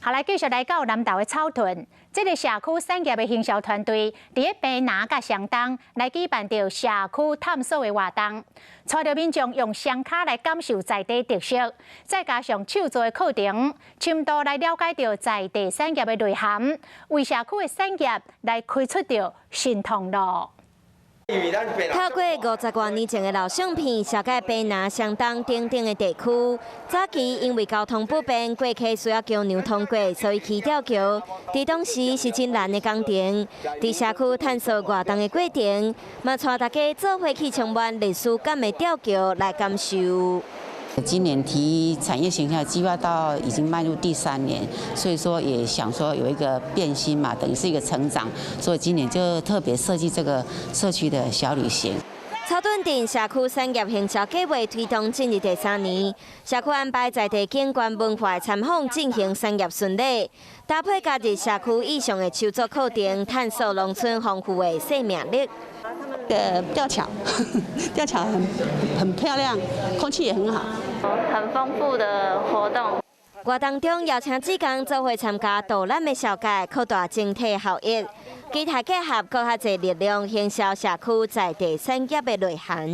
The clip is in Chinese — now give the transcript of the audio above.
后来继续来到南投的草屯，这个社区产业的行销团队，伫个平南甲上东来举办着社区探索的活动，带着民众用双脚来感受在地特色，再加上手作的课程，深度来了解到在地产业的内涵，为社区的产业来开出着新通路。 透过50多年前的老相片，小介平南、上东等等的地区，早期因为交通不便，过溪需要桥梁通过，所以起吊桥。伫当时是真难的工程。伫社区探索活动的过程，嘛带大家做伙去充满历史感的吊桥来感受。 今年提产业形象计划到已经迈入第3年，所以说也想说有一个变新嘛，等于是一个成长，所以今年就特别设计这个社区的小旅行。草屯镇社区产业行销计划推动进入第3年，社区安排在地景观文化参访进行产业巡礼，搭配加入社区意向的手作课程，探索农村丰富的生命力。 吊桥，吊桥很漂亮，空气也很好，很丰富的活动。活动中邀请志工做伙参加导览的小界，扩大整体效益，期待结合更较侪力量，行销社区在地产业的内涵。